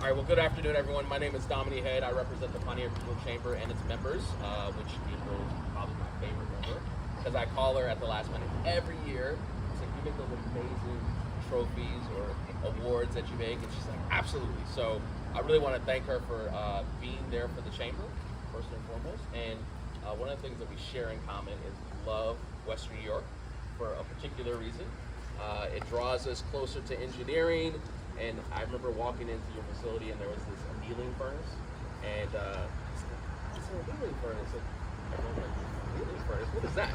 All right, well, good afternoon, everyone. My name is Dominique Head. I represent the Pontiac Regional Chamber and its members, which April is probably my favorite member, because I call her at the last minute every year. It's like, you make those amazing trophies or awards that you make, and she's like, absolutely. So I really want to thank her for being there for the chamber, first and foremost. And one of the things that we share in common is we love Western New York for a particular reason. It draws us closer to engineering. And I remember walking into your facility and there was this annealing furnace. And it's an annealing furnace. And everyone's like, annealing furnace? What is that?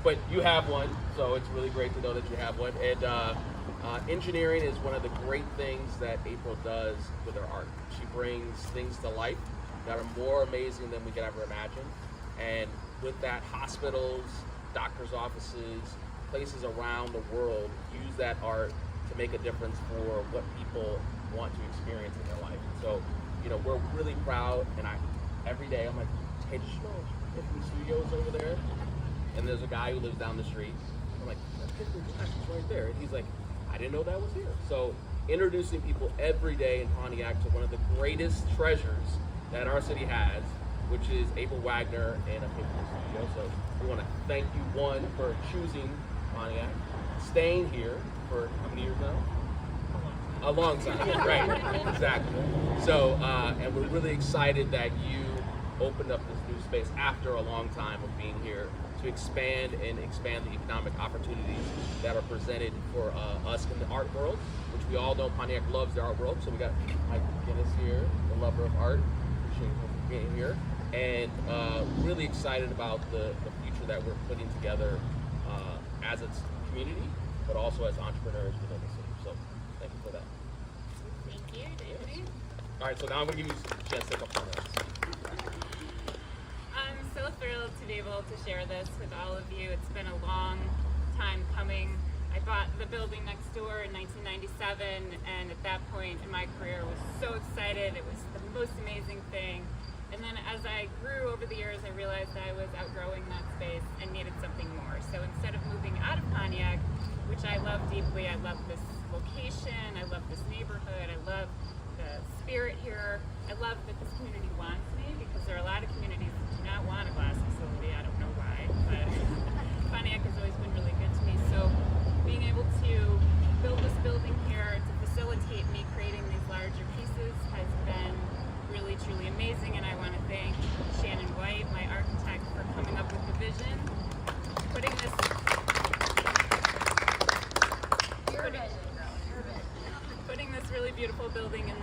But you have one, so it's really great to know that you have one. And engineering is one of the great things that April does with her art. She brings things to life that are more amazing than we could ever imagine. And with that, hospitals, doctors' offices, places around the world use that art to make a difference for what people want to experience in their life. So, you know, we're really proud, and every day I'm like, hey, did you know Epiphany Studios over there? And there's a guy who lives down the street. I'm like, that's Epiphany Studios right there. And he's like, I didn't know that was here. So introducing people every day in Pontiac to one of the greatest treasures that our city has, which is April Wagner and Epiphany Studios. So we want to thank you, one, for choosing Pontiac, staying here for how many years now? A long time, right, exactly. So, and we're really excited that you opened up this new space after a long time of being here to expand the economic opportunities that are presented for us in the art world, which we all know Pontiac loves the art world. So we got Mike Guinness here, the lover of art. Appreciate you being here. And really excited about the future that we're putting together as a community, but also as entrepreneurs within the city. So thank you for that. Thank you, David. All right, so now I'm going to give you a chance to take up on that. I'm so thrilled to be able to share this with all of you. It's been a long time coming. I bought the building next door in 1997, and at that point in my career, I was so excited. It was the most amazing thing. And then as I grew over the years, I realized I was outgrowing that space and needed something more. So instead of moving out of Pontiac, which I love deeply, I love this location, I love this neighborhood, I love the spirit here, I love that this community wants me, because there are a lot of communities that do not want a glass facility. I don't know why, but Pontiac has always been really good to me. So being able to build this building here to facilitate me creating these larger pieces has been really truly amazing, and I want to thank Shannon White, my architect, for coming up with the vision, putting this really beautiful building in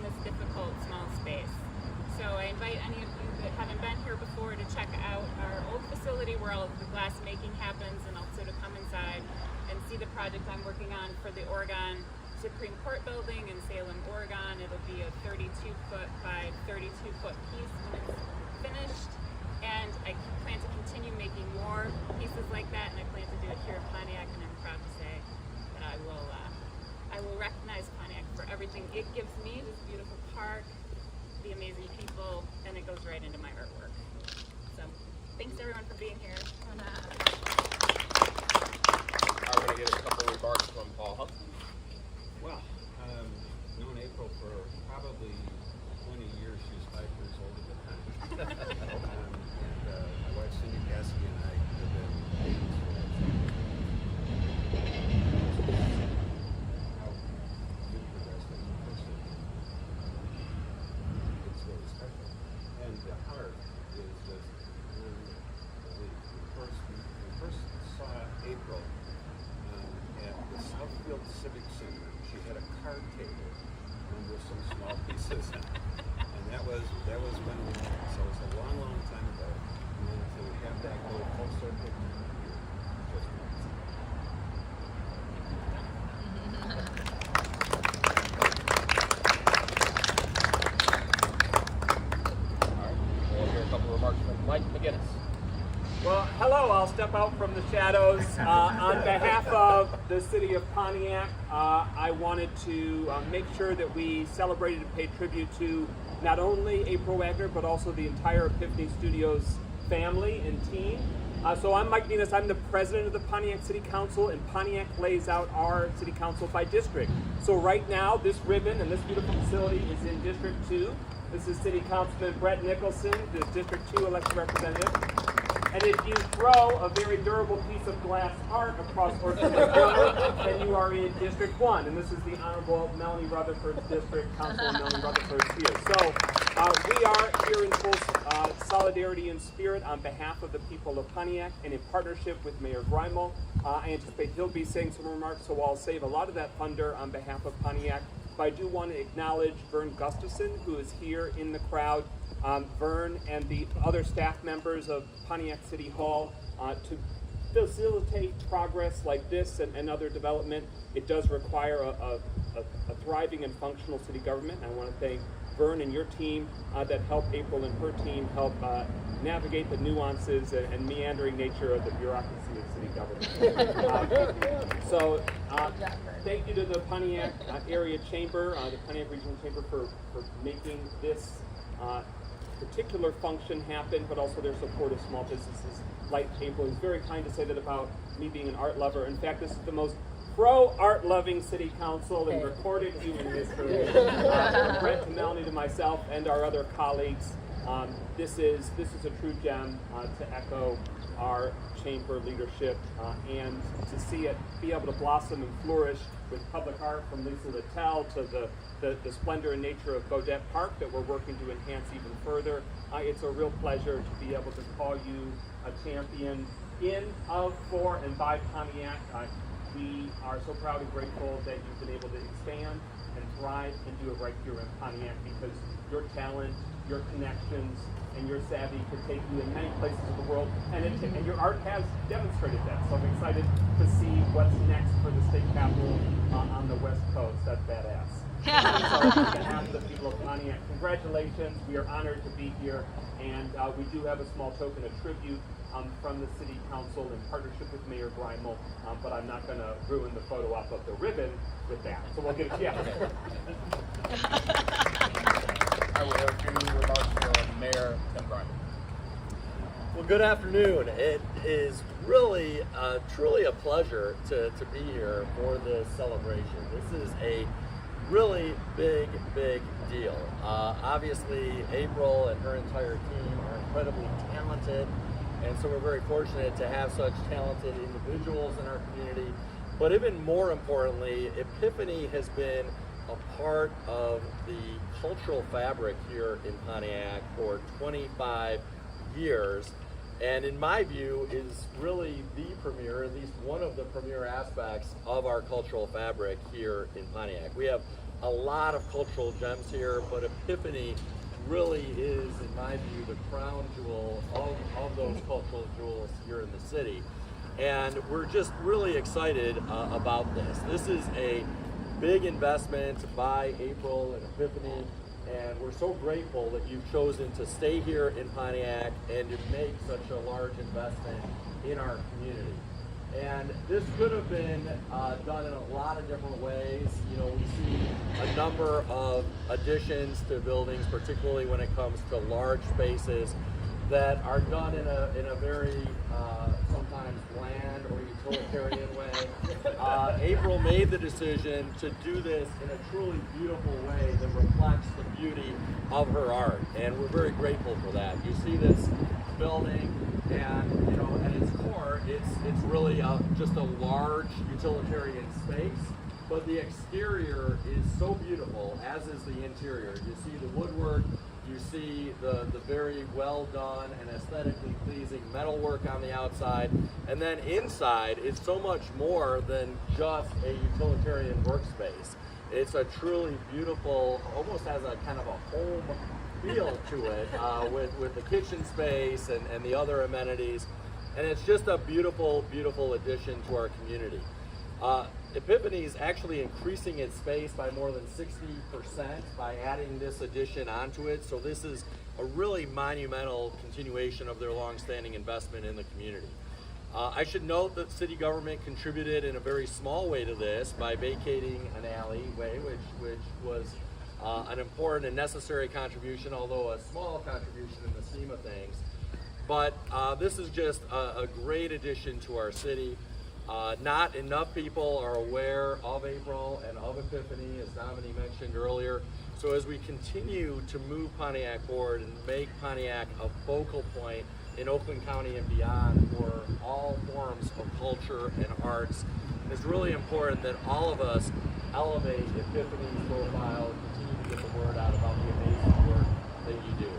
this difficult small space. So I invite any of you that haven't been here before to check out our old facility where all of the glass making happens, and also to come inside and see the project I'm working on for the Oregon Supreme Court building in Salem, Oregon. It'll be a 32-foot by 32-foot piece when it's finished, and I plan to continue making more pieces like that, and I plan to do it here in Pontiac, and I'm proud to say that I will recognize Pontiac for everything it gives me, this beautiful park, the amazing people, and it goes right into my artwork. So thanks everyone for being here. We're going to get a couple of remarks from Paul Huff. Well, known April for probably 20 years. She's 5 years older than I am. And my wife Cindy Cassidy and I have been dating for how we progressed in the first it's really special. And the heart is just when we first saw April at the Southfield Civic Center. She had a card table with some small pieces, and that was when we met. So it's a long, long time ago. And then to have that go full circle here, just amazing. All right, we'll hear a couple of remarks from Mike McGinnis. Well, hello, I'll step out from the shadows. On behalf of the city of Pontiac, I wanted to make sure that we celebrated and paid tribute to not only April Wagner, but also the entire Epiphany Studios family and team. So I'm Mike Venus. I'm the president of the Pontiac City Council, and Pontiac lays out our city council by district. So right now, this ribbon and this beautiful facility is in District 2. This is City Councilman Brett Nicholson, the District 2 elected representative. And if you throw a very durable piece of glass art across Orchard County, then you are in District 1. And this is the Honorable Melanie Rutherford's district. Councilman Melanie Rutherford is here. So we are here in full solidarity and spirit on behalf of the people of Pontiac and in partnership with Mayor Greimel. I anticipate he'll be saying some remarks, so I'll save a lot of that thunder on behalf of Pontiac. But I do want to acknowledge Vern Gustafson, who is here in the crowd. Vern and the other staff members of Pontiac City Hall to facilitate progress like this and other development. It does require a thriving and functional city government. I want to thank Vern and your team that help April and her team help navigate the nuances and meandering nature of the bureaucracy of city government. So thank you to the Pontiac Area Chamber, the Pontiac Regional Chamber for making this particular function happen, but also their support of small businesses like April. Is very kind to say that about me being an art lover. In fact, this is the most pro-art loving city council in recorded human history. From Brett to Melanie to myself and our other colleagues. This is a true gem to echo our chamber leadership and to see it be able to blossom and flourish with public art from Lisa Littell to the splendor and nature of Beaudette Park that we're working to enhance even further. It's a real pleasure to be able to call you a champion in, of, for, and by Pontiac. We are so proud and grateful that you've been able to expand and thrive and do it right here in Pontiac, because your talent, your connections, and your savvy could take you in many places of the world, and your art has demonstrated that. So I'm excited to see what's next for the state capitol on the West Coast. That's badass. So on behalf of the people of Pontiac, congratulations. We are honored to be here, and we do have a small token of tribute from the City Council in partnership with Mayor Greimel, but I'm not going to ruin the photo op of the ribbon with that. So we'll get it. Yeah. I will have a few remarks from Mayor Tim Greimel. Well, good afternoon. It is really, truly a pleasure to be here for this celebration. This is a really big deal. Obviously, April and her entire team are incredibly talented, and so we're very fortunate to have such talented individuals in our community. But even more importantly, Epiphany has been a part of the cultural fabric here in Pontiac for 25 years, and in my view is really the premier, at least one of the premier aspects of our cultural fabric here in Pontiac. We have a lot of cultural gems here, but Epiphany really is, in my view, the crown jewel of those cultural jewels here in the city. And we're just really excited about this. This is a big investment by April and Epiphany, and we're so grateful that you've chosen to stay here in Pontiac and to make such a large investment in our community. And this could have been done in a lot of different ways. You know, we see a number of additions to buildings, particularly when it comes to large spaces, that are done in a very sometimes bland or utilitarian way. April made the decision to do this in a truly beautiful way that reflects the beauty of her art, and we're very grateful for that. You see this building, and you know, at its core, it's really just a large utilitarian space. But the exterior is so beautiful, as is the interior. You see the woodwork, you see the very well done and aesthetically pleasing metalwork on the outside, and then inside is so much more than just a utilitarian workspace. It's a truly beautiful, almost has a kind of a home feel to it, with the kitchen space and the other amenities, and it's just a beautiful addition to our community. Epiphany is actually increasing its space by more than 60% by adding this addition onto it. So this is a really monumental continuation of their long-standing investment in the community. I should note that city government contributed in a very small way to this by vacating an alleyway, which was an important and necessary contribution, although a small contribution in the scheme of things. But this is just a great addition to our city. Not enough people are aware of April and of Epiphany, as Dominique mentioned earlier. So as we continue to move Pontiac forward and make Pontiac a focal point in Oakland County and beyond for all forms of culture and arts, it's really important that all of us elevate Epiphany's profile and continue to get the word out about the amazing work that you do.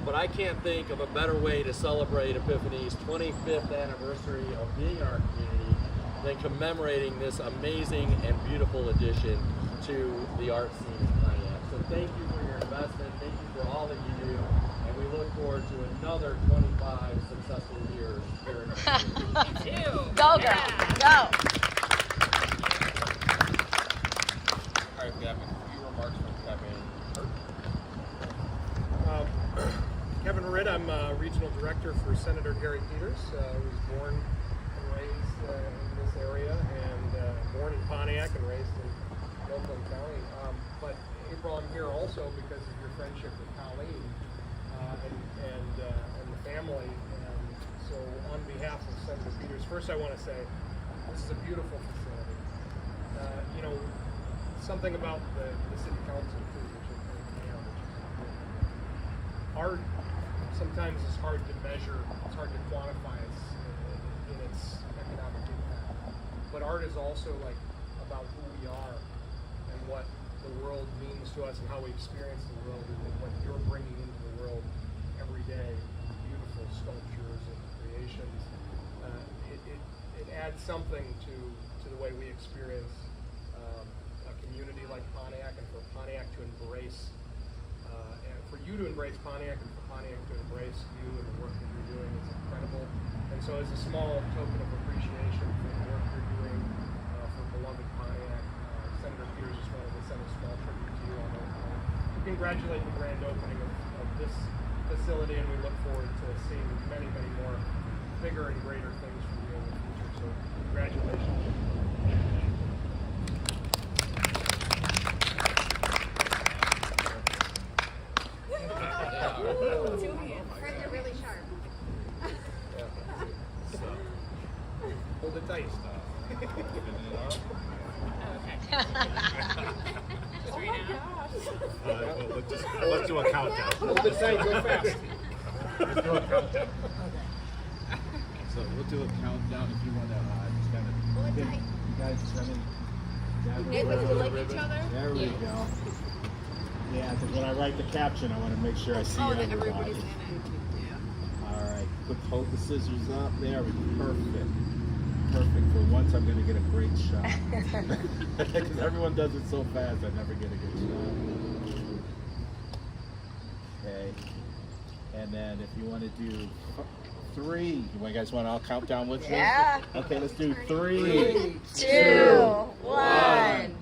But I can't think of a better way to celebrate Epiphany's 25th anniversary of being in our community than commemorating this amazing and beautiful addition to the art scene in Pontiac. So thank you for your investment, thank you for all that you do, and we look forward to another 25 successful years here in our community. Me too. Go, girl. Go. All right, we have a few remarks from Kevin. Kevin Ritt, I'm Regional Director for Senator Gary Peters. I was born and raised in this area, and born in Pontiac and raised in Oakland County. But April, I'm here also because of your friendship with Colleen and the family. And so on behalf of Senator Peters, first I want to say this is a beautiful facility. You know, something about the city council too, which is art sometimes is hard to measure, it's hard to quantify in its economic impact. But art is also like about who we are and what the world means to us and how we experience the world, and what you're bringing into the world every day, beautiful sculptures and creations. It adds something to the way we experience a community like Pontiac, and for Pontiac to embrace and for you to embrace Pontiac, and for Pontiac to embrace you and the work that you're doing is incredible. And so as a small token of appreciation for the work you're doing for beloved Pontiac, Senator Peters just wanted to send a small tribute to you on that. To congratulate the grand opening of this facility, and we look forward to seeing many, many more bigger and greater things from you in the future. So congratulations. They're really sharp. Hold it tight. Let's do a countdown. Hold it tight, go fast. Let's do a countdown. So we'll do a countdown if you want to just kind of. Hold it tight. You guys kind of. Hey, would you like each other? There we go. Yeah, because when I write the caption, I want to make sure I see That everybody. everybody's in it. All right, hold the scissors up. There we go. Perfect. Perfect. For once, I'm going to get a great shot. Because everyone does it so fast, I never get a good shot. Okay. And then if you want to do 3, you guys want to all count down with me? Yeah. Okay, let's do 3, 2, 1.